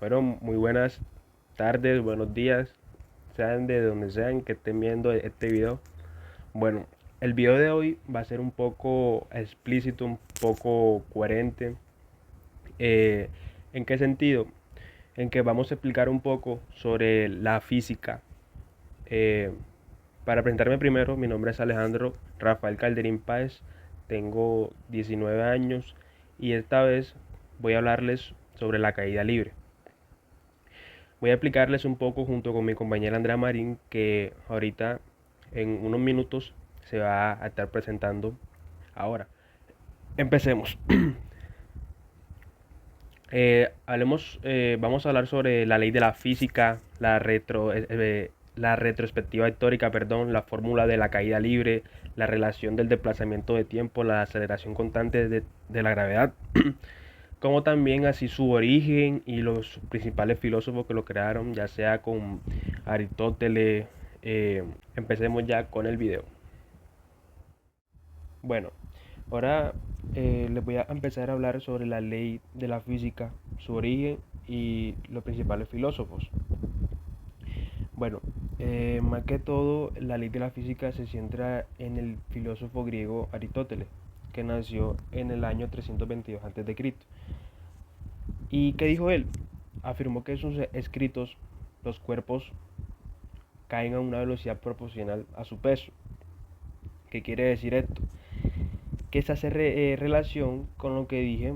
Bueno, muy buenas tardes, buenos días, sean de donde sean que estén viendo este video. Bueno, el video de hoy va a ser un poco explícito, un poco coherente. Eh, ¿En qué sentido? En que vamos a explicar un poco sobre la física. Eh, para presentarme primero, mi nombre es Alejandro Rafael Calderín Páez, tengo 19 años y esta vez voy a hablarles sobre la caída libre. Voy a explicarles un poco junto con mi compañera Andrea Marín, que ahorita en unos minutos se va a estar presentando ahora. Empecemos. Vamos a hablar sobre la ley de la física, la retrospectiva histórica, perdón, la fórmula de la caída libre, la relación del desplazamiento de tiempo, la aceleración constante de la gravedad, como también así su origen y los principales filósofos que lo crearon, ya sea con Aristóteles. eh, Empecemos ya con el video. Bueno, ahora les voy a empezar a hablar sobre la ley de la física, su origen y los principales filósofos. Bueno, más que todo, la ley de la física se centra en el filósofo griego Aristóteles, que nació en el año 322 a.C. ¿Y qué dijo él? Afirmó que en sus escritos los cuerpos caen a una velocidad proporcional a su peso. ¿Qué quiere decir esto? Que se hace relación con lo que dije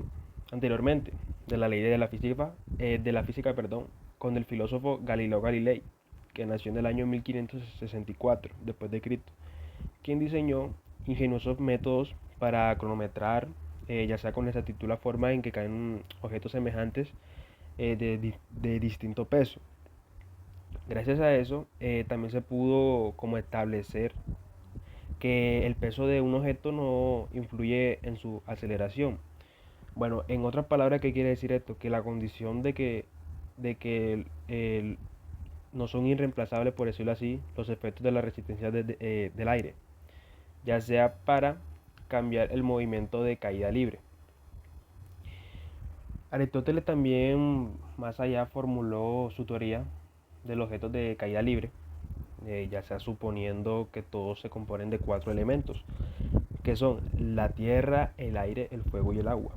anteriormente, de la ley de la física, perdón, con el filósofo Galileo Galilei, que nació en el año 1564 después de Cristo, quien diseñó ingeniosos métodos para cronometrar, ya sea con exactitud la forma en que caen objetos semejantes de distinto peso. Gracias a eso, también se pudo como establecer que el peso de un objeto no influye en su aceleración. Bueno, en otras palabras, ¿qué quiere decir esto? Que la condición de que no son irreemplazables, por decirlo así, los efectos de la resistencia del aire, ya sea para cambiar el movimiento de caída libre. Aristóteles también, más allá, formuló su teoría de los objetos de caída libre, ya sea suponiendo que todos se componen de cuatro elementos, que son la tierra, el aire, el fuego y el agua,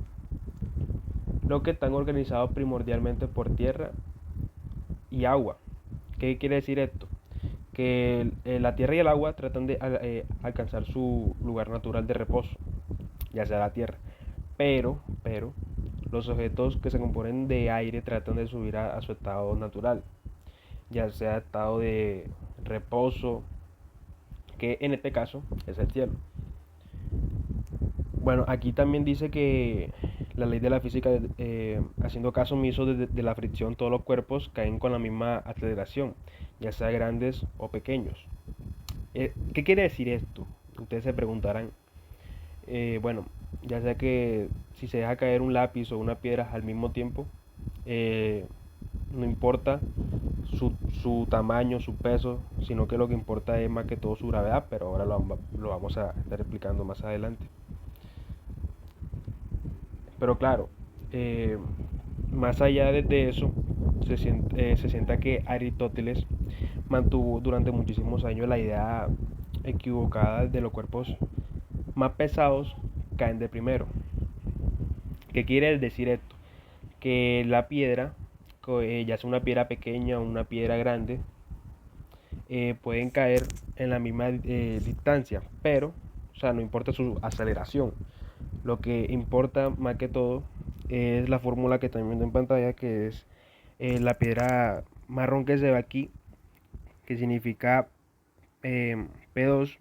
lo que están organizados primordialmente por tierra y agua. ¿Qué quiere decir esto? Que la tierra y el agua tratan de alcanzar su lugar natural de reposo, ya sea la tierra, pero los objetos que se componen de aire tratan de subir a su estado natural, ya sea estado de reposo, que en este caso es el cielo. Bueno, aquí también dice que la ley de la física, haciendo caso omiso de la fricción, todos los cuerpos caen con la misma aceleración, ya sea grandes o pequeños. ¿Qué quiere decir esto? Ustedes se preguntarán. Bueno, ya sea que si se deja caer un lápiz o una piedra al mismo tiempo, eh, no importa su, su tamaño, su peso, sino que lo que importa es más que todo su gravedad, pero ahora lo vamos a estar explicando más adelante. Pero claro, eh, más allá de eso, se sienta que Aristóteles mantuvo durante muchísimos años la idea equivocada de los cuerpos más pesados caen de primero. ¿Qué quiere decir esto? Que la piedra, ya sea una piedra pequeña o una piedra grande, pueden caer en la misma distancia, pero, o sea, no importa su aceleración. Lo que importa más que todo es la fórmula que están viendo en pantalla, que es la piedra marrón que se ve aquí, que significa P2,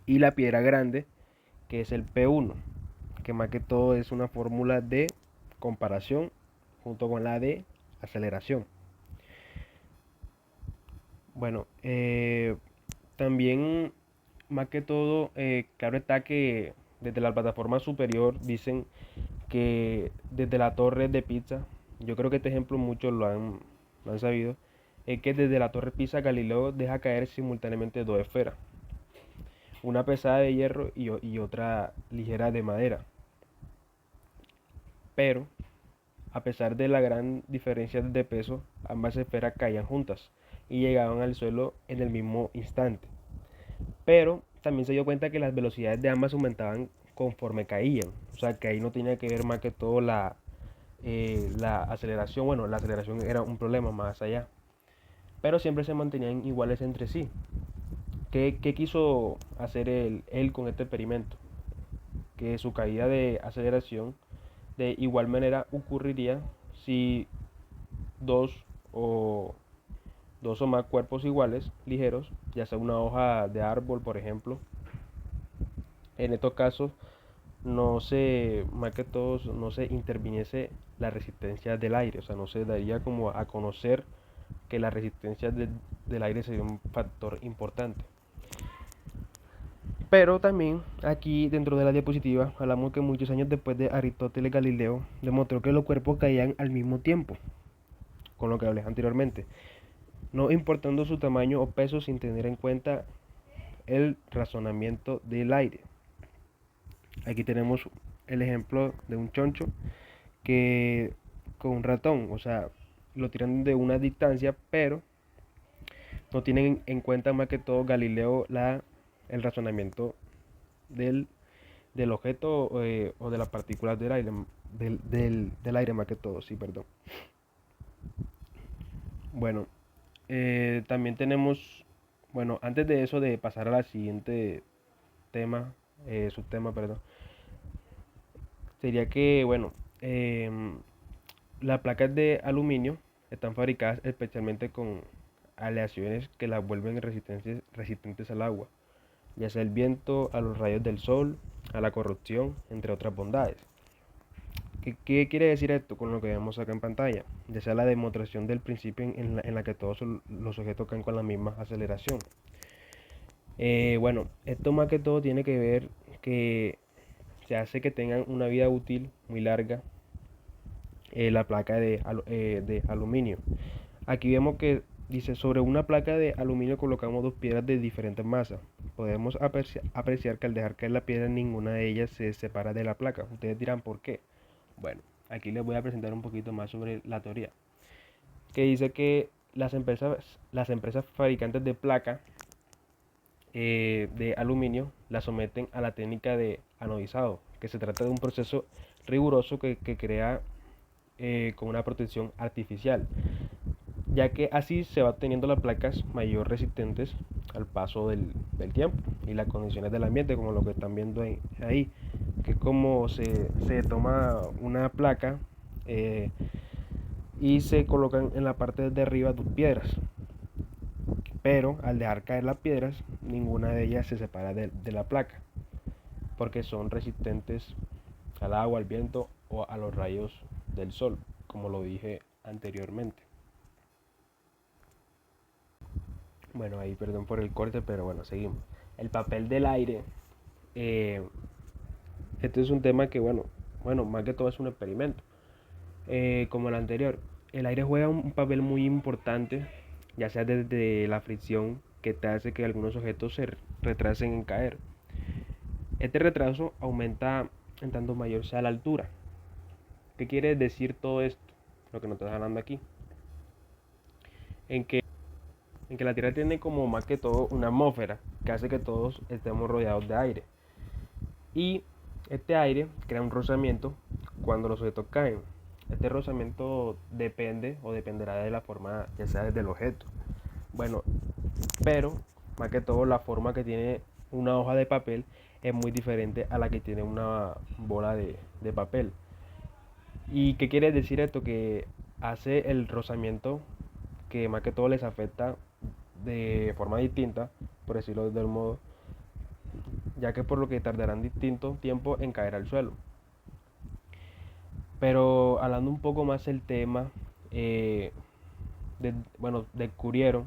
y la piedra grande, que es el P1, que más que todo es una fórmula de comparación junto con la de aceleración. Bueno, también más que todo, claro está que desde la plataforma superior dicen que desde la torre de Pisa, yo creo que este ejemplo muchos lo han sabido, es que desde la torre Pisa Galileo deja caer simultáneamente dos esferas, una pesada de hierro y otra ligera de madera. Pero A pesar de la gran diferencia de peso, ambas esferas caían juntas y llegaban al suelo en el mismo instante. Pero también se dio cuenta que las velocidades de ambas aumentaban conforme caían. O sea, que ahí no tenía que ver más que todo la aceleración. Bueno, la aceleración era un problema más allá. Pero siempre se mantenían iguales entre sí. ¿Qué quiso hacer él con este experimento? Que su caída de aceleración de igual manera ocurriría si dos o dos o más cuerpos iguales, ligeros, ya sea una hoja de árbol, por ejemplo. En estos casos, más que todos, no se interviniese la resistencia del aire, o sea, no se daría como a conocer que la resistencia del aire sería un factor importante. Pero también aquí dentro de la diapositiva hablamos que muchos años después de Aristóteles, Galileo demostró que los cuerpos caían al mismo tiempo, con lo que hablé anteriormente, no importando su tamaño o peso sin tener en cuenta el razonamiento del aire. Aquí tenemos el ejemplo de un choncho que con un ratón, o sea, lo tiran de una distancia, pero no tienen en cuenta más que todo Galileo el razonamiento del, del objeto o de las partículas del aire, del aire más que todo, sí, perdón. Bueno, también tenemos, bueno, antes de eso, de pasar a la siguiente subtema, perdón, sería que, bueno, las placas de aluminio están fabricadas especialmente con aleaciones que las vuelven resistentes al agua, ya sea el viento, a los rayos del sol, a la corrosión, entre otras bondades. ¿Qué quiere decir esto con lo que vemos acá en pantalla? Ya sea la demostración del principio en la que todos los objetos caen con la misma aceleración. Bueno, esto más que todo tiene que ver que se hace que tengan una vida útil muy larga la placa de aluminio. Aquí vemos que dice, sobre una placa de aluminio colocamos dos piedras de diferentes masas. Podemos apreciar que al dejar caer la piedra ninguna de ellas se separa de la placa. Ustedes dirán por qué. Bueno, aquí les voy a presentar un poquito más sobre la teoría. Que dice que las empresas fabricantes de placa de aluminio la someten a la técnica de anodizado, que se trata de un proceso riguroso que crea con una protección artificial, ya que así se va obteniendo las placas mayor resistentes al paso del tiempo y las condiciones del ambiente, como lo que están viendo ahí, que es como se toma una placa y se colocan en la parte de arriba dos piedras, pero al dejar caer las piedras ninguna de ellas se separa de la placa porque son resistentes al agua, al viento o a los rayos del sol, como lo dije anteriormente. Bueno, ahí perdón por el corte, pero bueno, seguimos. El papel del aire. eh, este es un tema que, bueno, más que todo es un experimento. Como el anterior, el aire juega un papel muy importante, ya sea desde la fricción que te hace que algunos objetos se retrasen en caer. Este retraso aumenta en tanto mayor sea la altura. ¿Qué quiere decir todo esto? Lo que nos está hablando aquí. En que, en que la Tierra tiene como más que todo una atmósfera que hace que todos estemos rodeados de aire. Y este aire crea un rozamiento cuando los objetos caen. Este rozamiento depende o dependerá de la forma, ya sea del objeto. Bueno, pero más que todo la forma que tiene una hoja de papel es muy diferente a la que tiene una bola de papel. ¿Y qué quiere decir esto? Que hace el rozamiento que más que todo les afecta de forma distinta, por decirlo de un modo, ya que por lo que tardarán distinto tiempo en caer al suelo. Pero hablando un poco más del tema, eh, descubrieron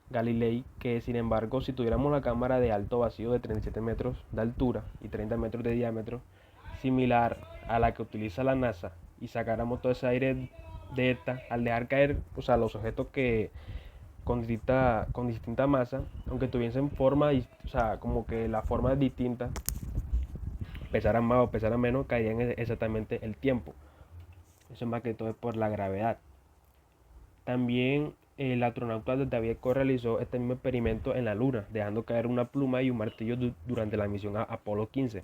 Galilei que sin embargo si tuviéramos una cámara de alto vacío de 37 metros de altura y 30 metros de diámetro, similar a la que utiliza la NASA, y sacáramos todo ese aire de esta, al dejar caer, o sea, los objetos que con distinta masa, aunque tuviesen forma, o sea, como que la forma es distinta, pesaran más o pesaran menos, caerían exactamente el tiempo. Eso más que todo es por la gravedad. También el astronauta David Coe realizó este mismo experimento en la Luna, dejando caer una pluma y un martillo durante la misión a Apolo 15.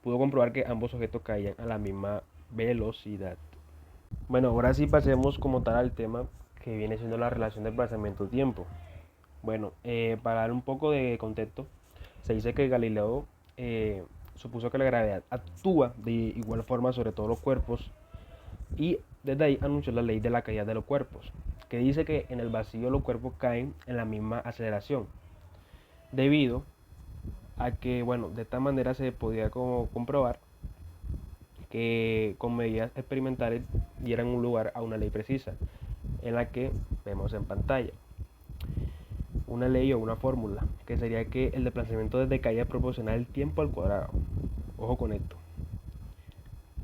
Pudo comprobar que ambos objetos caían a la misma velocidad. Bueno, ahora sí pasemos como tal al tema que viene siendo la relación de desplazamiento-tiempo. Bueno, para dar un poco de contexto, se dice que Galileo supuso que la gravedad actúa de igual forma sobre todos los cuerpos y desde ahí anunció la ley de la caída de los cuerpos, que dice que en el vacío los cuerpos caen en la misma aceleración, debido a que, bueno, de esta manera se podía comprobar que con medidas experimentales dieran un lugar a una ley precisa, en la que vemos en pantalla una ley o una fórmula, que sería que el desplazamiento desde caída es proporcional al tiempo al cuadrado. Ojo con esto.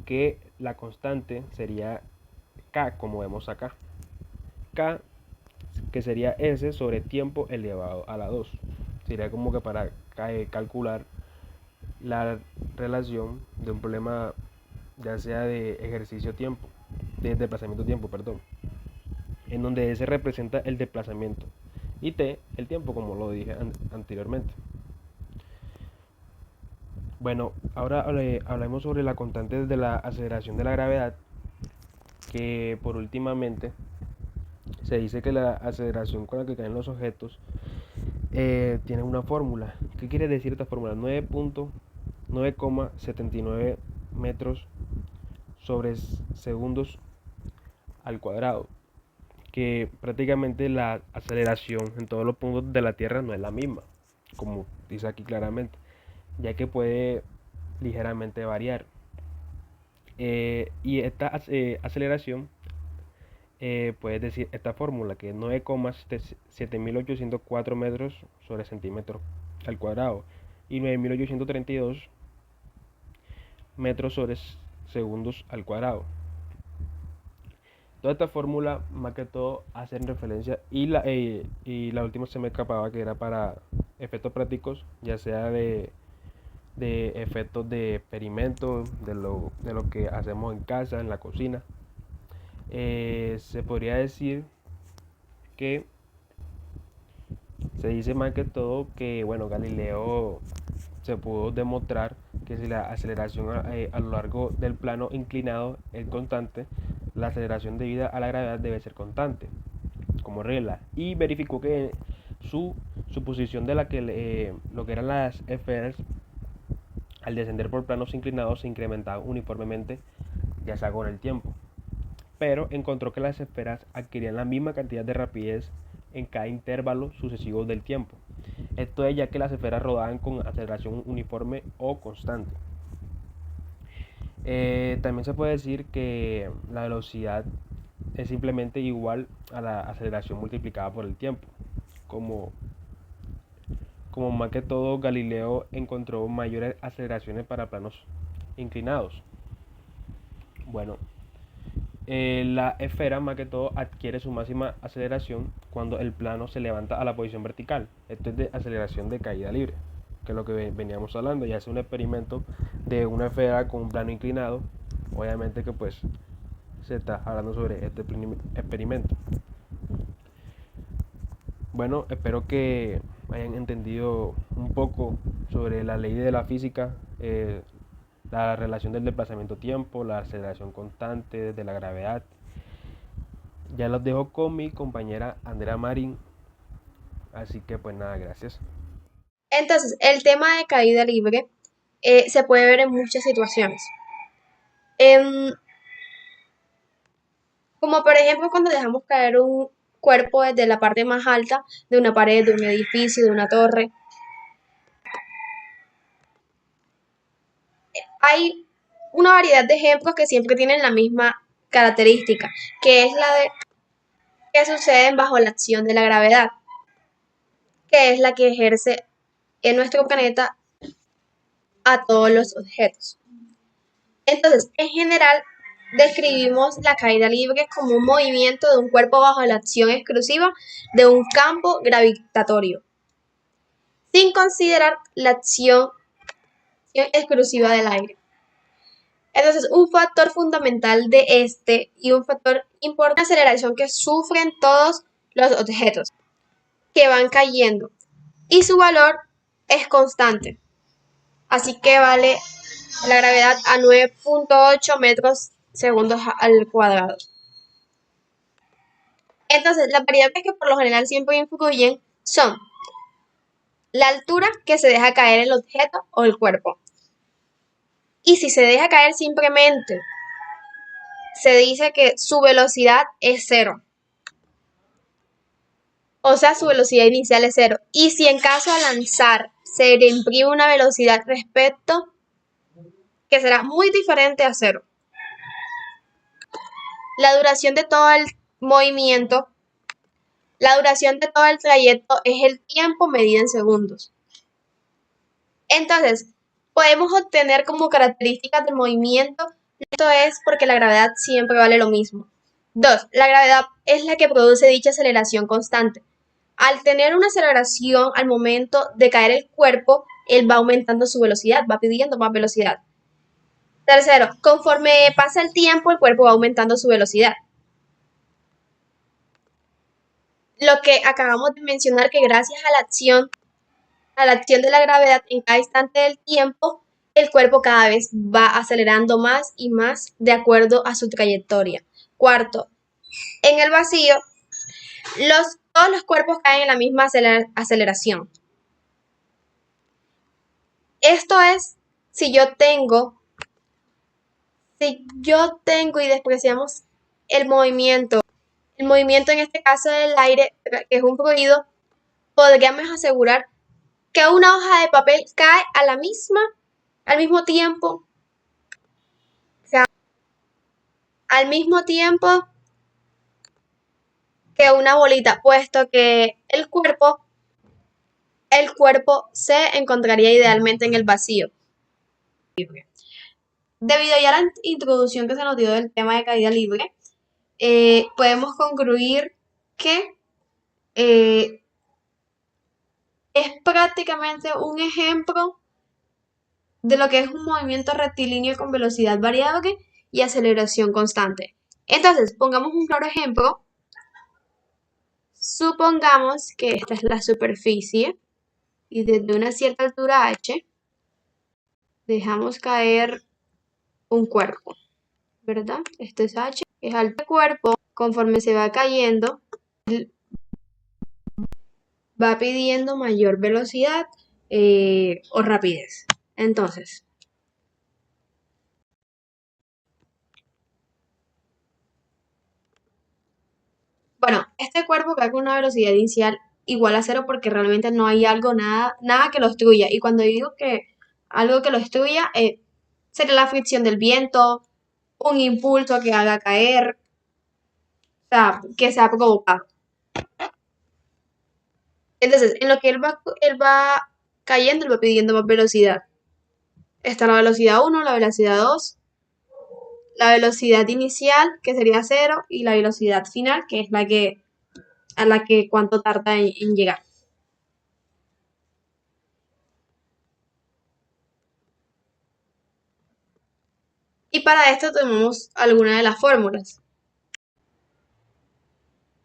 Que la constante sería K, como vemos acá. K, que sería S sobre tiempo elevado a la 2. Sería como que para calcular la relación de un problema, ya sea de ejercicio-tiempo, de desplazamiento-tiempo, perdón, en donde S representa el desplazamiento y T el tiempo, como lo dije anteriormente. Bueno, ahora hablemos sobre la constante de la aceleración de la gravedad, que por últimamente se dice que la aceleración con la que caen los objetos tiene una fórmula. ¿Qué quiere decir esta fórmula? 9,79 metros sobre segundos al cuadrado, que prácticamente la aceleración en todos los puntos de la Tierra no es la misma, como dice aquí claramente, ya que puede ligeramente variar. Y esta aceleración, puedes decir esta fórmula, que es 9,7804 metros sobre centímetros al cuadrado y 9832 metros sobre segundos al cuadrado. Toda esta fórmula, más que todo, hacen referencia, y la última se me escapaba, que era para efectos prácticos, ya sea de efectos de experimentos, de lo que hacemos en casa, en la cocina. Se podría decir que se dice más que todo que, bueno, Galileo se pudo demostrar que si la aceleración a lo largo del plano inclinado es constante, la aceleración debida a la gravedad debe ser constante, como regla. Y verificó que su suposición de la que lo que eran las esferas al descender por planos inclinados se incrementaba uniformemente, ya sea con el tiempo. Pero encontró que las esferas adquirían la misma cantidad de rapidez en cada intervalo sucesivo del tiempo. Esto es ya que las esferas rodaban con aceleración uniforme o constante. También se puede decir que la velocidad es simplemente igual a la aceleración multiplicada por el tiempo. Como, como más que todo, Galileo encontró mayores aceleraciones para planos inclinados. Bueno, la esfera más que todo adquiere su máxima aceleración cuando el plano se levanta a la posición vertical. Esto es de aceleración de caída libre, que es lo que veníamos hablando. Ya es un experimento de una esfera con un plano inclinado. Obviamente que pues se está hablando sobre este experimento. Bueno, espero que hayan entendido un poco sobre la ley de la física, la relación del desplazamiento-tiempo, la aceleración constante de la gravedad. Ya los dejo con mi compañera Andrea Marín, así que pues nada, gracias. Entonces, el tema de caída libre se puede ver en muchas situaciones. Em, Como por ejemplo cuando dejamos caer un cuerpo desde la parte más alta de una pared, de un edificio, de una torre. Hay una variedad de ejemplos que siempre tienen la misma característica, que es la de que suceden bajo la acción de la gravedad, que es la que ejerce en nuestro planeta a todos los objetos. Entonces, en general, describimos la caída libre como un movimiento de un cuerpo bajo la acción exclusiva de un campo gravitatorio, sin considerar la acción exclusiva del aire. Entonces, un factor fundamental de este y un factor importante es la aceleración que sufren todos los objetos que van cayendo y su valor es constante. Así que vale la gravedad a 9.8 metros segundos al cuadrado. Entonces, las variables que por lo general siempre influyen son la altura que se deja caer el objeto o el cuerpo. Y si se deja caer simplemente, se dice que su velocidad es cero. O sea, su velocidad inicial es cero. Y si en caso de lanzar se le imprime una velocidad respecto, que será muy diferente a cero. La duración de todo el movimiento, la duración de todo el trayecto es el tiempo medido en segundos. Entonces, podemos obtener como características del movimiento, esto es porque la gravedad siempre vale lo mismo. 2. La gravedad es la que produce dicha aceleración constante. Al tener una aceleración al momento de caer el cuerpo, él va aumentando su velocidad, va pidiendo más velocidad. Tercero, conforme pasa el tiempo, el cuerpo va aumentando su velocidad. Lo que acabamos de mencionar, que gracias a la acción de la gravedad en cada instante del tiempo, el cuerpo cada vez va acelerando más y más de acuerdo a su trayectoria. Cuarto, en el vacío, todos los cuerpos caen en la misma aceleración. Esto es si yo tengo y despreciamos el movimiento en este caso del aire, que es un fluido, podríamos asegurar que una hoja de papel cae al mismo tiempo, que una bolita, puesto que el cuerpo se encontraría idealmente en el vacío. Debido ya a la introducción que se nos dio del tema de caída libre, podemos concluir que es prácticamente un ejemplo de lo que es un movimiento rectilíneo con velocidad variable y aceleración constante. Entonces, pongamos un claro ejemplo. Supongamos que esta es la superficie y desde una cierta altura h dejamos caer un cuerpo, ¿verdad? Esto es h, es alto cuerpo. Conforme se va cayendo, va pidiendo mayor velocidad o rapidez. Entonces, bueno, este cuerpo cae con una velocidad inicial igual a cero porque realmente no hay nada que lo obstruya. Y cuando digo que algo que lo obstruya, sería la fricción del viento, un impulso que haga caer, o sea, que sea provocado. Entonces, en lo que él va cayendo, él va pidiendo más velocidad. Está la velocidad 1, la velocidad 2, la velocidad inicial, que sería 0, y la velocidad final, que es a la que cuánto tarda en llegar. Y para esto tenemos algunas de las fórmulas.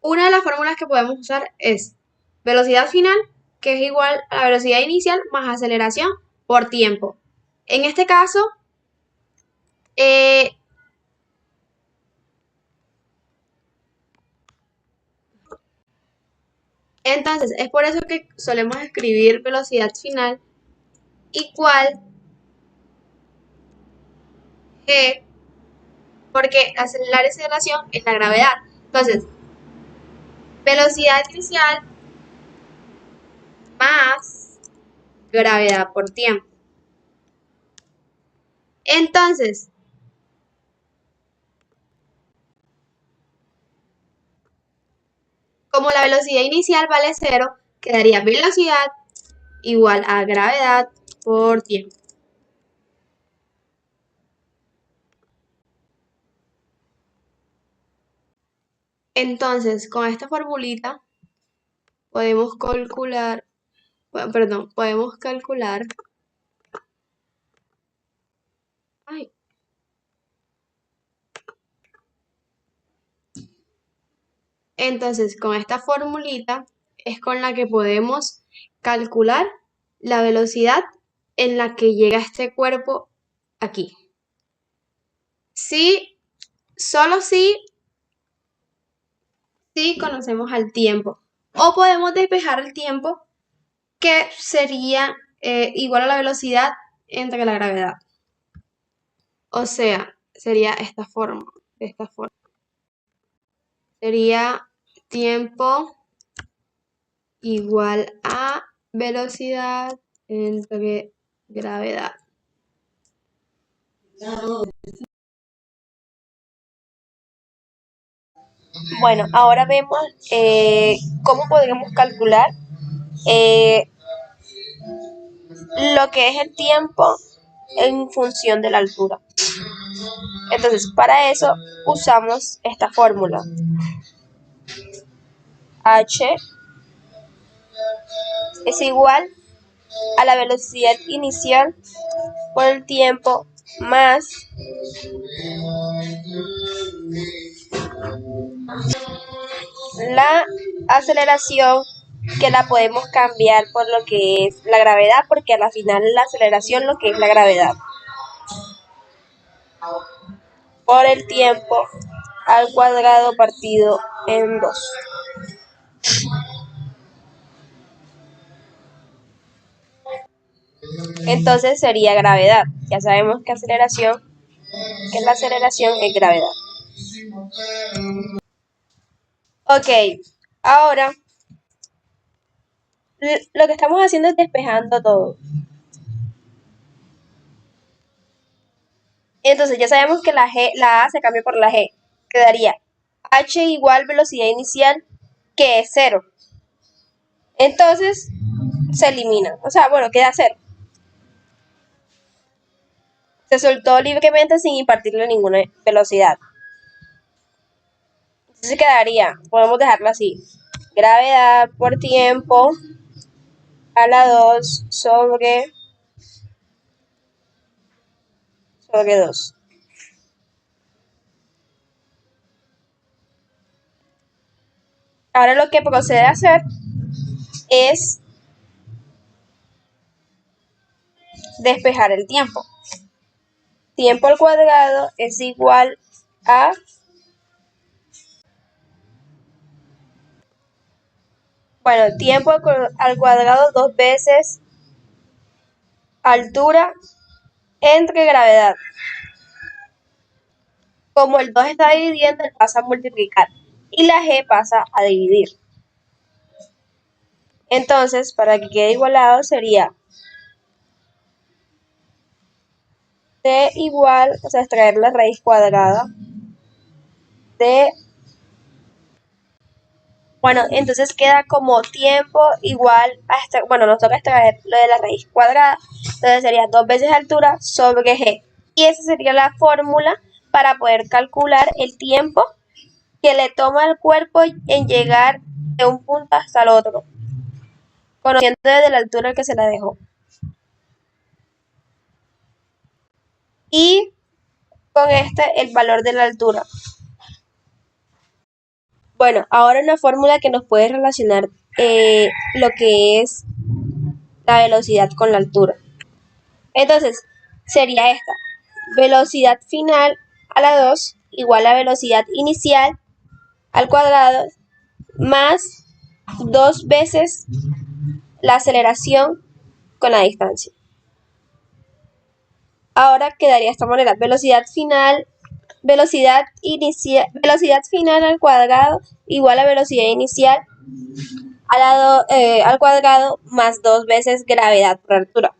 Una de las fórmulas que podemos usar es velocidad final, que es igual a la velocidad inicial más aceleración por tiempo. En este caso, entonces es por eso que solemos escribir velocidad final igual G, porque la aceleración es la gravedad. Entonces, velocidad inicial más gravedad por tiempo. Entonces, como la velocidad inicial vale 0, quedaría velocidad igual a gravedad por tiempo. Entonces, con esta formulita podemos calcular, ay, Entonces, con esta formulita es con la que podemos calcular la velocidad en la que llega este cuerpo aquí. Sí, solo si conocemos al tiempo. O podemos despejar el tiempo, que sería igual a la velocidad entre la gravedad. O sea, sería esta forma, de esta forma. Sería tiempo igual a velocidad entre gravedad. Bueno, ahora vemos cómo podríamos calcular lo que es el tiempo en función de la altura. Entonces, para eso usamos esta fórmula. H es igual a la velocidad inicial por el tiempo más la aceleración, que la podemos cambiar por lo que es la gravedad, porque al final la aceleración lo que es la gravedad, por el tiempo al cuadrado partido en 2. Entonces sería gravedad. Ya sabemos que la aceleración es gravedad. Ok, ahora lo que estamos haciendo es despejando todo. Entonces ya sabemos que la A se cambia por la G. Quedaría H igual velocidad inicial, que es 0. Entonces se elimina. O sea, bueno, queda 0. Se soltó libremente sin impartirle ninguna velocidad. Entonces quedaría, podemos dejarlo así. Gravedad por tiempo a la 2 sobre 2. Ahora lo que procede a hacer es despejar el tiempo. Tiempo al cuadrado es igual a tiempo al cuadrado 2 veces altura entre gravedad. Como el 2 está dividiendo, pasa a multiplicar y la G pasa a dividir. Entonces, para que quede igualado sería T igual, o sea, extraer la raíz cuadrada de... Bueno, entonces queda como tiempo igual a nos toca extraer lo de la raíz cuadrada. Entonces sería 2 veces altura sobre G. Y esa sería la fórmula para poder calcular el tiempo que le toma al cuerpo en llegar de un punto hasta el otro, conociendo desde la altura al que se la dejó. Y con el valor de la altura. Bueno, ahora una fórmula que nos puede relacionar lo que es la velocidad con la altura. Entonces, sería esta. Velocidad final a la 2 igual a velocidad inicial al cuadrado más 2 veces la aceleración con la distancia. Ahora quedaría de esta manera. Velocidad final al cuadrado igual a velocidad inicial al cuadrado más 2 veces gravedad por altura.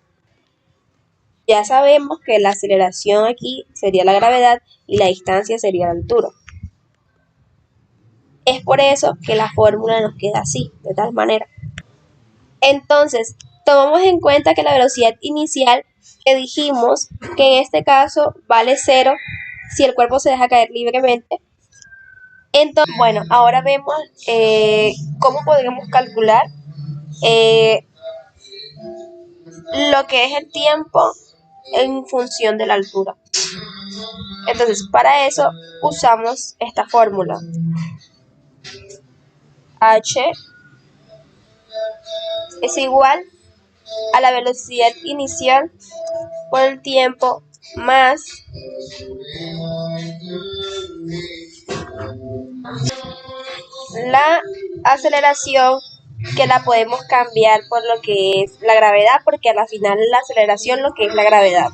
Ya sabemos que la aceleración aquí sería la gravedad y la distancia sería la altura. Es por eso que la fórmula nos queda así, de tal manera. Entonces, tomamos en cuenta que la velocidad inicial, que dijimos que en este caso vale 0 si el cuerpo se deja caer libremente. Entonces, bueno, ahora vemos cómo podríamos calcular lo que es el tiempo en función de la altura. Entonces, para eso usamos esta fórmula. h es igual a la velocidad inicial por el tiempo más la aceleración, que la podemos cambiar por lo que es la gravedad, porque al final la aceleración lo que es la gravedad,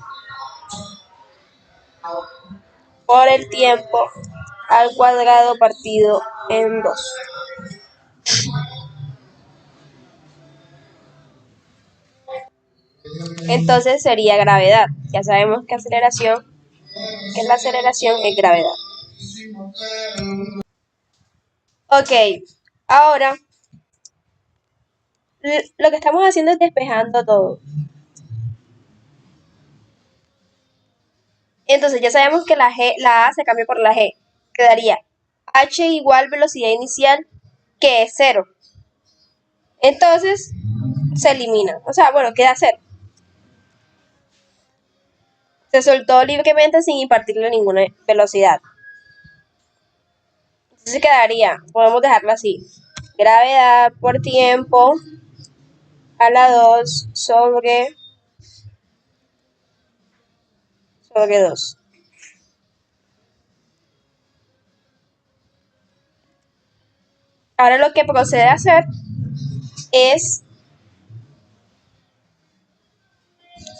por el tiempo al cuadrado partido en 2. Entonces sería gravedad. Ya sabemos que la aceleración es gravedad. Ok, ahora lo que estamos haciendo es despejando todo. Entonces ya sabemos que la A se cambia por la G. Quedaría h igual velocidad inicial, que es 0. Entonces se elimina. O sea, bueno, queda 0. Se soltó libremente sin impartirle ninguna velocidad. Entonces quedaría, podemos dejarlo así. Gravedad por tiempo a la 2 sobre 2. Ahora lo que procede a hacer es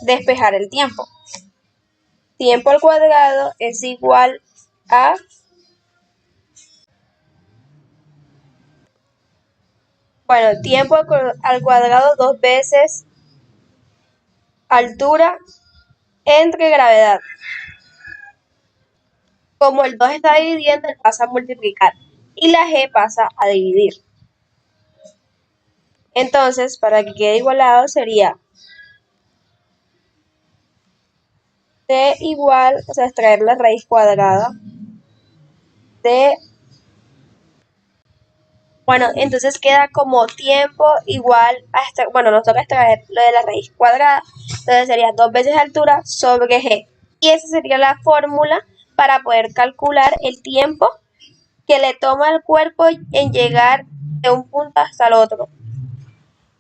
despejar el tiempo. Tiempo al cuadrado es igual a tiempo al cuadrado 2 veces altura entre gravedad. Como el 2 está dividiendo, pasa a multiplicar y la G pasa a dividir. Entonces, para que quede igualado sería T igual, o sea, extraer la raíz cuadrada de... Bueno, entonces queda como tiempo igual a nos toca extraer lo de la raíz cuadrada. Entonces sería 2 veces altura sobre G. Y esa sería la fórmula para poder calcular el tiempo que le toma al cuerpo en llegar de un punto hasta el otro,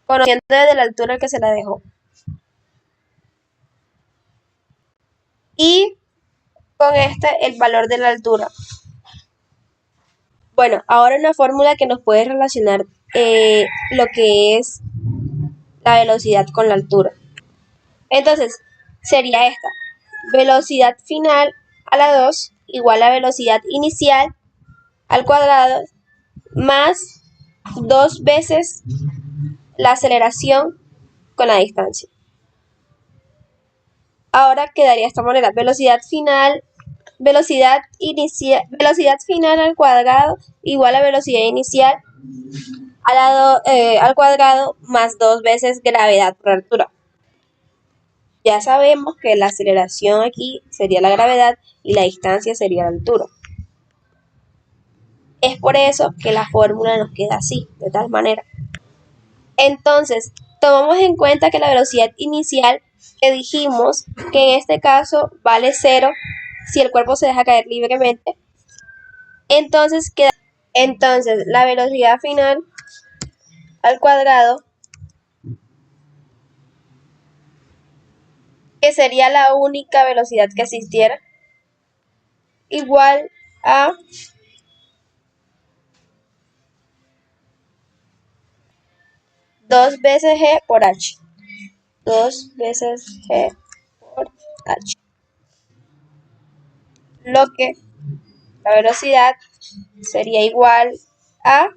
conociendo desde la altura que se la dejó. Y con el valor de la altura. Bueno, ahora una fórmula que nos puede relacionar lo que es la velocidad con la altura. Entonces, sería esta. Velocidad final a la 2 igual a velocidad inicial al cuadrado más 2 veces la aceleración con la distancia. Ahora quedaría de esta manera. Velocidad final al cuadrado igual a velocidad inicial al cuadrado más 2 veces gravedad por altura. Ya sabemos que la aceleración aquí sería la gravedad y la distancia sería la altura. Es por eso que la fórmula nos queda así, de tal manera. Entonces, tomamos en cuenta que la velocidad inicial, que dijimos que en este caso vale 0 si el cuerpo se deja caer libremente. Entonces la velocidad final al cuadrado, que sería la única velocidad que existiera, igual a 2 veces G por H. 2 veces G por H. Lo que la velocidad sería igual a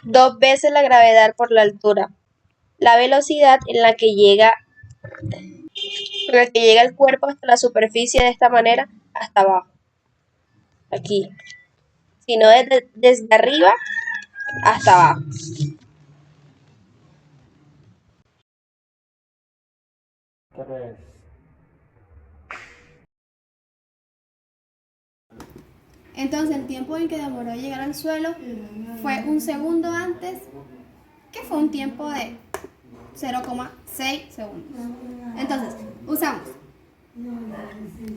2 veces la gravedad por la altura. La velocidad en la que llega el cuerpo hasta la superficie de esta manera, hasta abajo. Aquí. Sino desde arriba hasta abajo. Entonces el tiempo en que demoró llegar al suelo fue un segundo antes, que fue un tiempo de 0,6 segundos. Entonces, usamos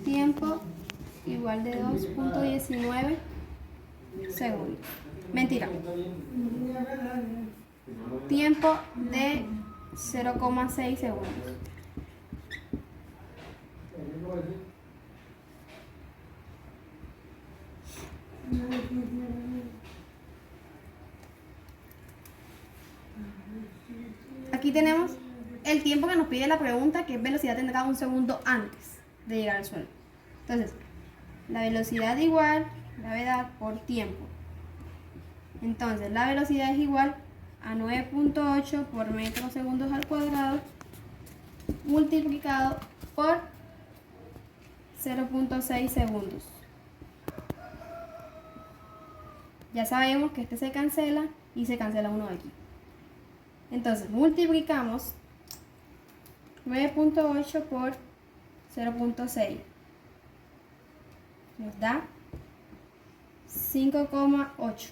tiempo igual de 2.19 segundos. Mentira. Tiempo de 0,6 segundos. Aquí tenemos el tiempo que nos pide la pregunta, que es velocidad tendrá un segundo antes de llegar al suelo. Entonces, la velocidad igual gravedad por tiempo. Entonces, la velocidad es igual a 9.8 por metros segundos al cuadrado multiplicado por 0.6 segundos. Ya sabemos que este se cancela y se cancela uno de aquí. Entonces, multiplicamos 9.8 por 0.6. Nos da 5,8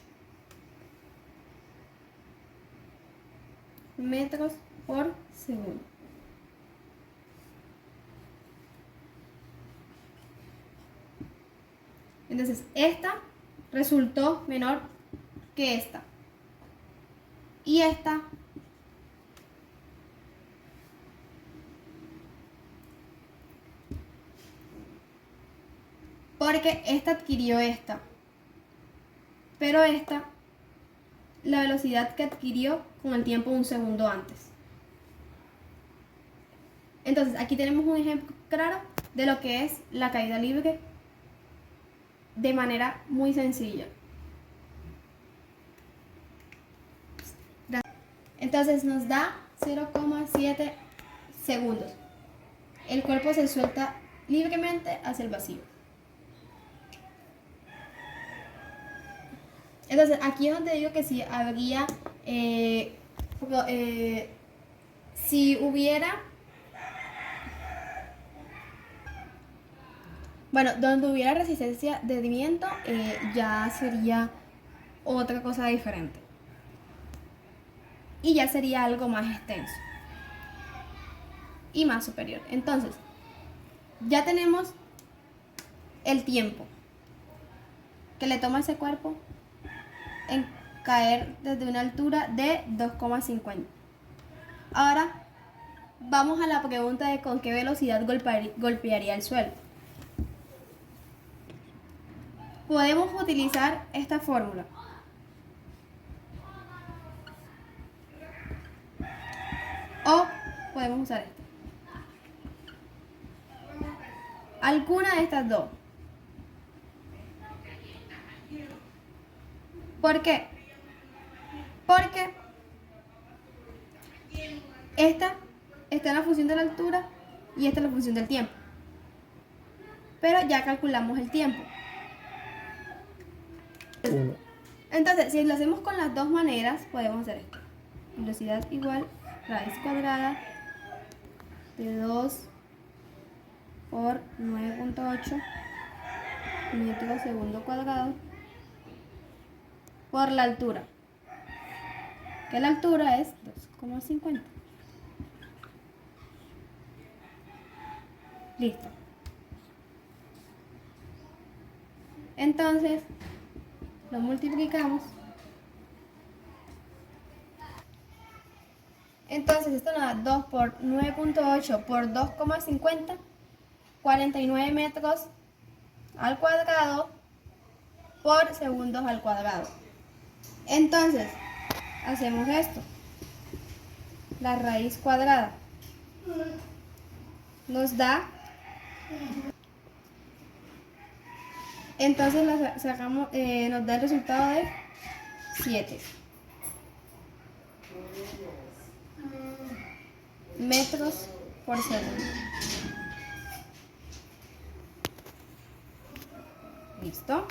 metros por segundo. Entonces, esta resultó menor que esta. Y esta porque esta adquirió esta. Pero esta, la velocidad que adquirió con el tiempo un segundo antes. Entonces, aquí tenemos un ejemplo claro de lo que es la caída libre de manera muy sencilla. Entonces nos da 0,7 segundos. El cuerpo se suelta libremente hacia el vacío. Entonces aquí es donde digo que si habría, si hubiera, bueno, donde hubiera resistencia de viento, ya sería otra cosa diferente. Y ya sería algo más extenso y más superior. Entonces, ya tenemos el tiempo que le toma a ese cuerpo en caer desde una altura de 2,50. Ahora vamos a la pregunta de con qué velocidad golpearía el suelo. Podemos utilizar esta fórmula. O podemos usar esta. Alguna de estas dos. ¿Por qué? Porque esta está en la función de la altura y esta en la función del tiempo. Pero ya calculamos el tiempo. Entonces, si lo hacemos con las dos maneras, podemos hacer esto. Velocidad igual raíz cuadrada de 2 por 9.8 metros segundo cuadrado por la altura, que la altura es 2,50. Listo. Entonces lo multiplicamos. Entonces esto nos da 2 por 9.8 por 2,50, 49 metros al cuadrado por segundos al cuadrado. Entonces, hacemos esto. La raíz cuadrada nos da, entonces sacamos, nos da el resultado de 7 metros por segundo. ¿Listo?